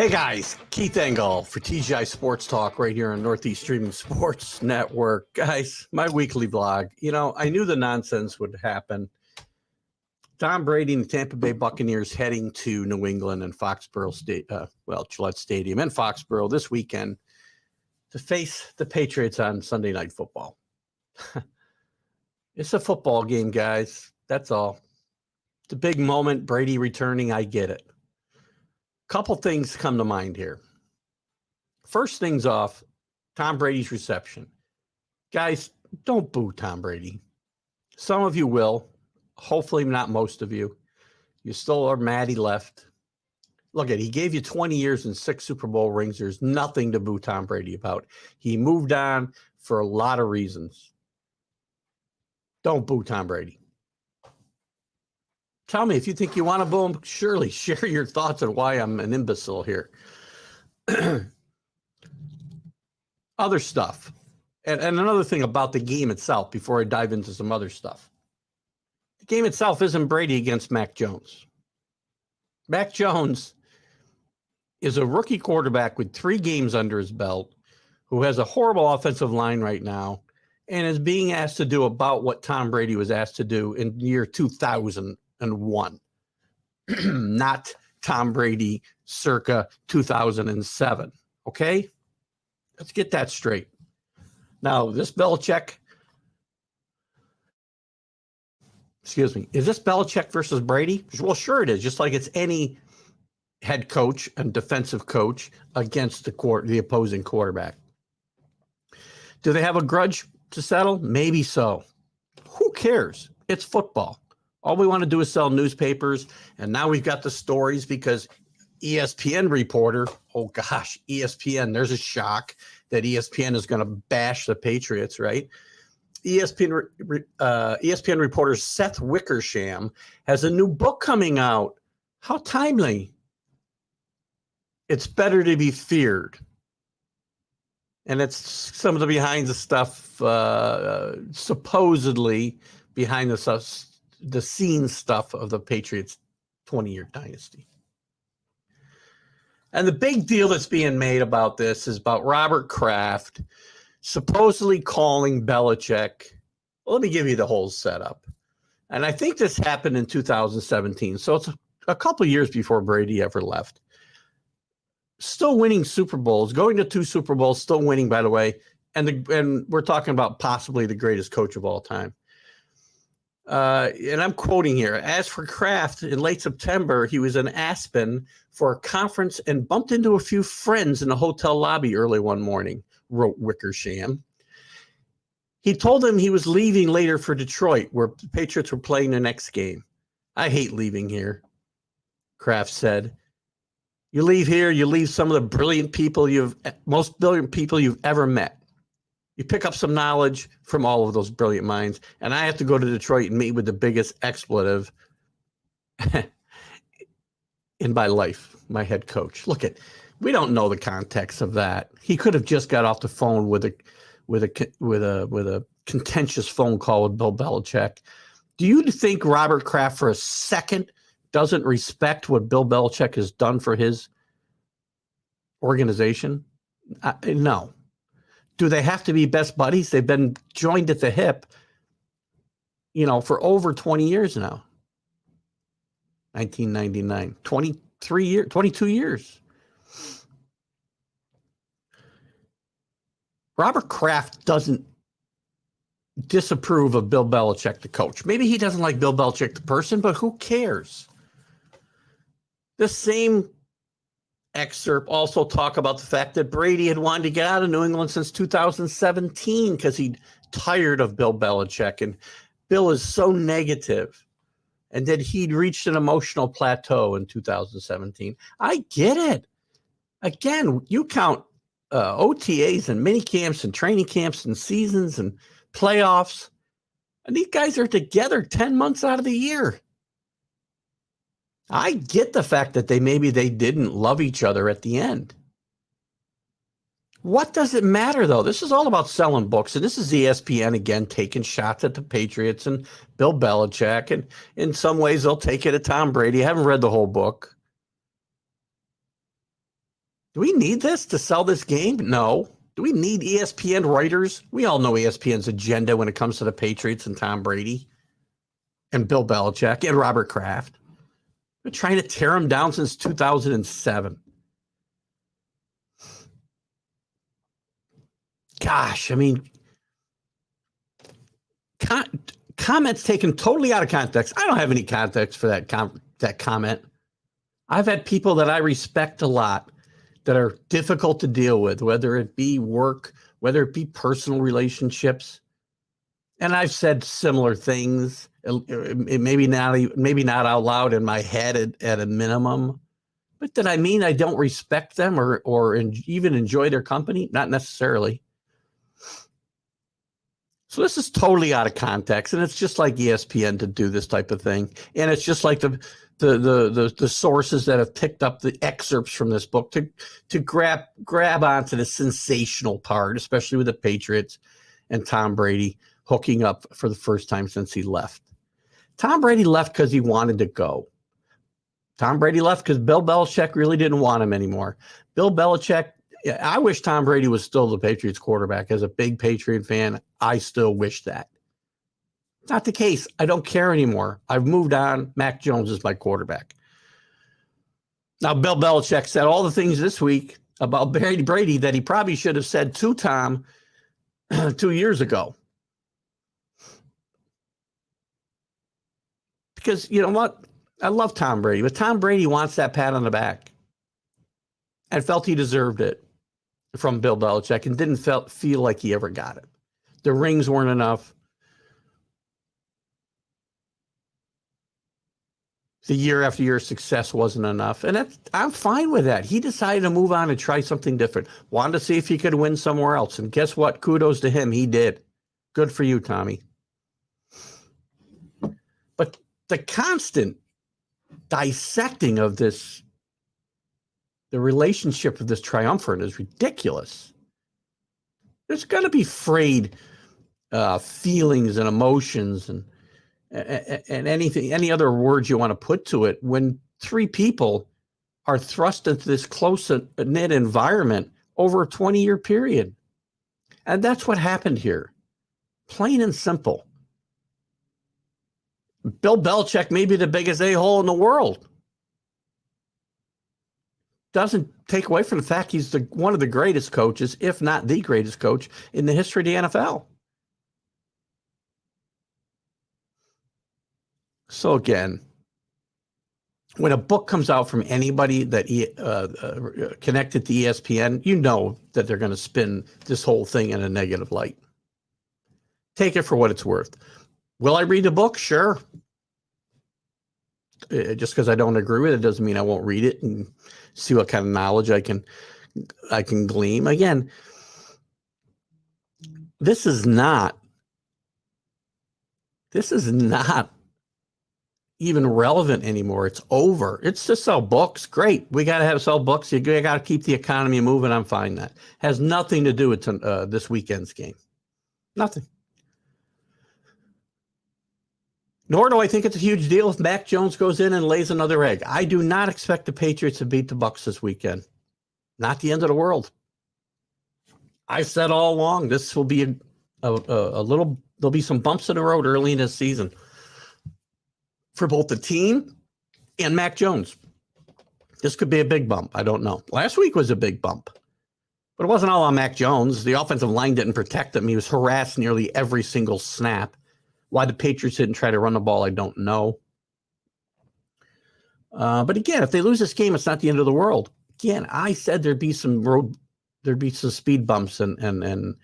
Hey guys, Keith Engel for TGI Sports Talk right here on Northeast Streaming Sports Network. Guys, my weekly vlog. You know, I knew the nonsense would happen. Tom Brady and the Tampa Bay Buccaneers heading to New England and Foxborough State, Gillette Stadium in Foxborough this weekend to face the Patriots on Sunday Night Football. It's a football game, guys. That's all. It's a big moment. Brady returning. I get it. Couple things come to mind here. First things off, Tom Brady's reception. Guys, don't boo Tom Brady. Some of you will. Hopefully not most of you. You still are mad he left. Look at, he gave you 20 years and 6 Super Bowl rings. There's nothing to boo Tom Brady about. He moved on for a lot of reasons. Don't boo Tom Brady. Tell me if you think you want to boo him. Surely share your thoughts on why I'm an imbecile here. Other stuff. And another thing about the game itself before I dive into some other stuff. The game itself isn't Brady against Mac Jones. Mac Jones is a rookie quarterback with 3 games under his belt who has a horrible offensive line right now and is being asked to do about what Tom Brady was asked to do in year 2001. Not Tom Brady circa 2007. Okay? Let's get that straight. Now, this Belichick, is this Belichick versus Brady? Well, sure it is, just like it's any head coach and defensive coach against the opposing quarterback. Do they have a grudge to settle? Maybe so. Who cares? It's football. All we want to do is sell newspapers, and now we've got the stories because ESPN reporter, oh gosh, ESPN, there's a shock that ESPN is going to bash the Patriots, right? ESPN reporter Seth Wickersham has a new book coming out. How timely. It's Better to Be Feared. And it's some of the behind the stuff, supposedly behind the scenes stuff of the Patriots' 20-year dynasty. And the big deal that's being made about this is about Robert Kraft supposedly calling Belichick. Well, let me give you the whole setup. And I think this happened in 2017. So it's a couple of years before Brady ever left. Still winning Super Bowls, going to 2 Super Bowls, still winning, by the way. And we're talking about possibly the greatest coach of all time. And I'm quoting here. As for Kraft, in late September, he was in Aspen for a conference and bumped into a few friends in a hotel lobby early one morning, wrote Wickersham. He told them he was leaving later for Detroit, where the Patriots were playing their next game. I hate leaving here, Kraft said. You leave here, you leave some of the most brilliant people you've ever met. You pick up some knowledge from all of those brilliant minds, and I have to go to Detroit and meet with the biggest expletive in my life, my head coach. Look we don't know the context of that. He could have just got off the phone with a contentious phone call with Bill Belichick. Do you think Robert Kraft for a second doesn't respect what Bill Belichick has done for his organization? No. Do they have to be best buddies? They've been joined at the hip, for over 20 years now. 1999, 22 years. Robert Kraft doesn't disapprove of Bill Belichick, the coach. Maybe he doesn't like Bill Belichick, the person, but who cares? The same excerpt also talk about the fact that Brady had wanted to get out of New England since 2017 because he'd tired of Bill Belichick, and Bill is so negative, and that he'd reached an emotional plateau in 2017. I get it. Again, you count OTAs and mini camps and training camps and seasons and playoffs, and these guys are together 10 months out of the year. I get the fact that they didn't love each other at the end. What does it matter, though? This is all about selling books, and this is ESPN again taking shots at the Patriots and Bill Belichick, and in some ways they'll take it at Tom Brady. I haven't read the whole book. Do we need this to sell this game? No. Do we need ESPN writers? We all know ESPN's agenda when it comes to the Patriots and Tom Brady and Bill Belichick and Robert Kraft. They're trying to tear them down since 2007. Gosh, I mean, comments taken totally out of context. I don't have any context for that comment. I've had people that I respect a lot that are difficult to deal with, whether it be work, whether it be personal relationships. And I've said similar things, maybe not out loud in my head at a minimum. But did I mean I don't respect them or even enjoy their company? Not necessarily. So this is totally out of context, and it's just like ESPN to do this type of thing. And it's just like the sources that have picked up the excerpts from this book to grab onto the sensational part, especially with the Patriots and Tom Brady hooking up for the first time since he left. Tom Brady left because he wanted to go. Tom Brady left because Bill Belichick really didn't want him anymore. Bill Belichick, I wish Tom Brady was still the Patriots quarterback. As a big Patriot fan, I still wish that. It's not the case. I don't care anymore. I've moved on. Mac Jones is my quarterback. Now, Bill Belichick said all the things this week about Brady that he probably should have said to Tom 2 years ago. Because you know what? I love Tom Brady, but Tom Brady wants that pat on the back and felt he deserved it from Bill Belichick and didn't feel like he ever got it. The rings weren't enough. The year after year success wasn't enough. And I'm fine with that. He decided to move on and try something different. Wanted to see if he could win somewhere else. And guess what? Kudos to him. He did. Good for you, Tommy. But the constant dissecting of this, the relationship of this triumvirate is ridiculous. There's going to be frayed feelings and emotions and anything, any other words you want to put to it when three people are thrust into this close-knit environment over a 20-year period. And that's what happened here. Plain and simple. Bill Belichick may be the biggest a-hole in the world. Doesn't take away from the fact he's one of the greatest coaches, if not the greatest coach in the history of the NFL. So again, when a book comes out from anybody that connected to ESPN, you know that they're going to spin this whole thing in a negative light. Take it for what it's worth. Will I read the book? Sure. Just because I don't agree with it doesn't mean I won't read it and see what kind of knowledge I can glean. Again, this is not even relevant anymore. It's over. It's to sell books. Great. We got to sell books. You got to keep the economy moving. I'm fine. That has nothing to do with this weekend's game. Nothing. Nor do I think it's a huge deal if Mac Jones goes in and lays another egg. I do not expect the Patriots to beat the Bucs this weekend. Not the end of the world. I said all along this will be a little. There'll be some bumps in the road early in this season for both the team and Mac Jones. This could be a big bump. I don't know. Last week was a big bump, but it wasn't all on Mac Jones. The offensive line didn't protect him. He was harassed nearly every single snap. Why the Patriots didn't try to run the ball, I don't know. But again, if they lose this game, it's not the end of the world. Again, I said there'd be some speed bumps and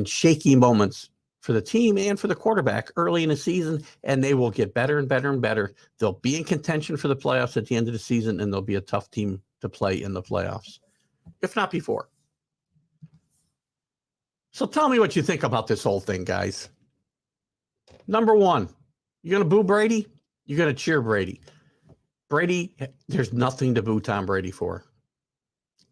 shaky moments for the team and for the quarterback early in the season, and they will get better and better and better. They'll be in contention for the playoffs at the end of the season, and they'll be a tough team to play in the playoffs, if not before. So tell me what you think about this whole thing, guys. Number one, you're going to boo Brady? You're going to cheer Brady. Brady, there's nothing to boo Tom Brady for.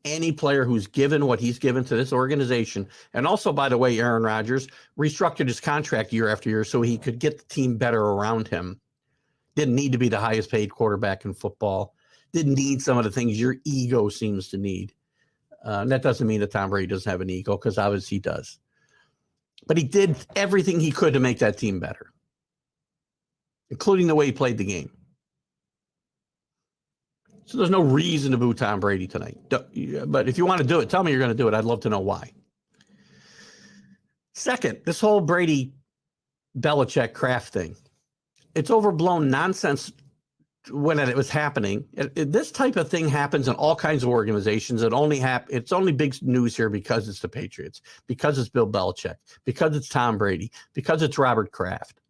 Any player who's given what he's given to this organization, and also, by the way, Aaron Rodgers restructured his contract year after year so he could get the team better around him. Didn't need to be the highest paid quarterback in football. didn't need some of the things your ego seems to need. And that doesn't mean that Tom Brady doesn't have an ego, because obviously he does. But he did everything he could to make that team better, including the way he played the game. So there's no reason to boo Tom Brady tonight. But if you want to do it, tell me you're going to do it. I'd love to know why. Second, this whole Brady, Belichick, Kraft thing. It's overblown nonsense when it was happening. This type of thing happens in all kinds of organizations. It's only big news here because it's the Patriots, because it's Bill Belichick, because it's Tom Brady, because it's Robert Kraft.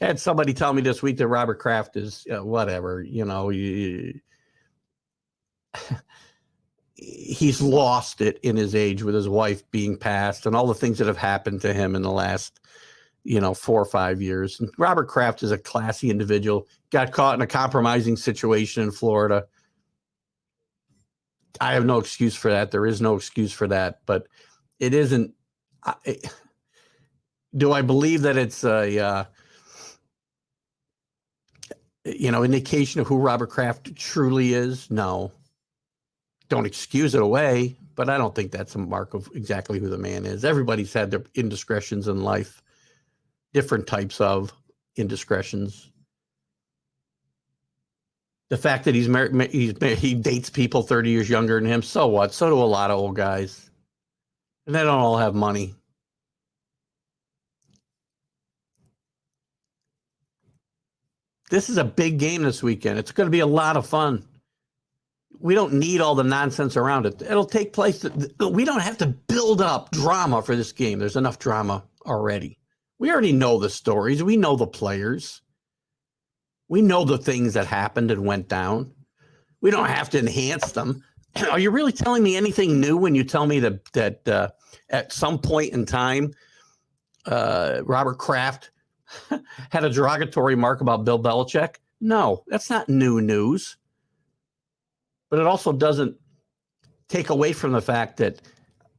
I had somebody tell me this week that Robert Kraft is whatever, he's lost it in his age with his wife being passed and all the things that have happened to him in the last 4 or 5 years. And Robert Kraft is a classy individual, got caught in a compromising situation in Florida. I have no excuse for that. There is no excuse for that, but it isn't. Do I believe that it's a, indication of who Robert Kraft truly is? No. Don't excuse it away, but I don't think that's a mark of exactly who the man is. Everybody's had their indiscretions in life, different types of indiscretions. The fact that he's married, he dates people 30 years younger than him, so what? So do a lot of old guys. And they don't all have money. This is a big game this weekend. It's going to be a lot of fun. We don't need all the nonsense around it. It'll take place. We don't have to build up drama for this game. There's enough drama already. We already know the stories. We know the players. We know the things that happened and went down. We don't have to enhance them. Are you really telling me anything new when you tell me that at some point in time, Robert Kraft had a derogatory mark about Bill Belichick? No, that's not new news. But it also doesn't take away from the fact that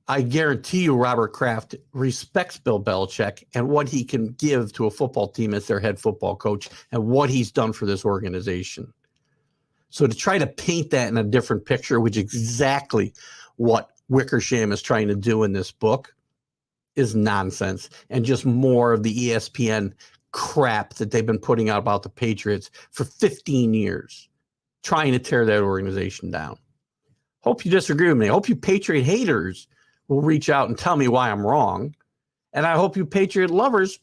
I guarantee you Robert Kraft respects Bill Belichick and what he can give to a football team as their head football coach and what he's done for this organization. So to try to paint that in a different picture, which is exactly what Wickersham is trying to do in this book, is nonsense and just more of the ESPN crap that they've been putting out about the Patriots for 15 years, trying to tear that organization down. Hope you disagree with me. I hope you Patriot haters will reach out and tell me why I'm wrong. And I hope you Patriot lovers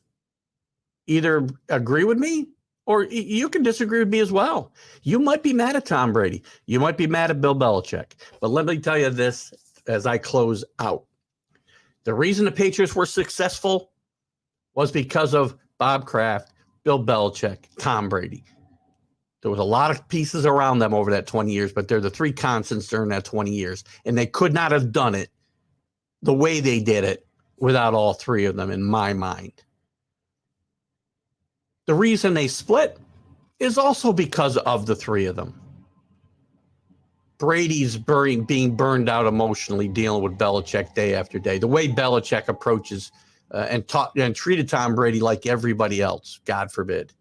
either agree with me or you can disagree with me as well. You might be mad at Tom Brady. You might be mad at Bill Belichick. But let me tell you this as I close out. The reason the Patriots were successful was because of Bob Kraft, Bill Belichick, Tom Brady. There was a lot of pieces around them over that 20 years, but they're the three constants during that 20 years. And they could not have done it the way they did it without all three of them, in my mind. The reason they split is also because of the three of them. Brady's being burned out emotionally, dealing with Belichick day after day. The way Belichick approaches and treated Tom Brady like everybody else, God forbid.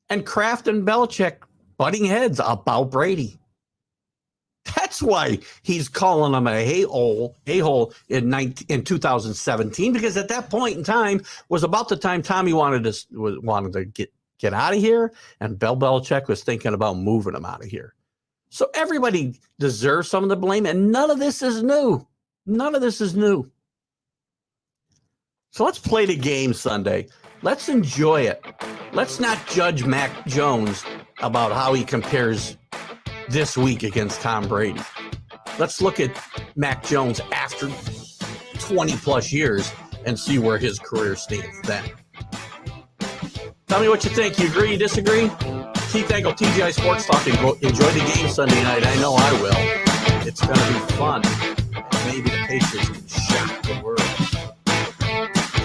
And Kraft and Belichick butting heads about Brady. That's why he's calling him a a-hole in 2017, because at that point in time was about the time Tommy wanted to get out of here, and Bill Belichick was thinking about moving him out of here. So everybody deserves some of the blame, and none of this is new. None of this is new. So let's play the game Sunday. Let's enjoy it. Let's not judge Mac Jones about how he compares this week against Tom Brady. Let's look at Mac Jones after 20 plus years and see where his career stands then. Tell me what you think. You agree, you disagree? Keith Engel, TGI Sports Talk. Enjoy the game Sunday night. I know I will. It's going to be fun. Maybe the Patriots can shock the world.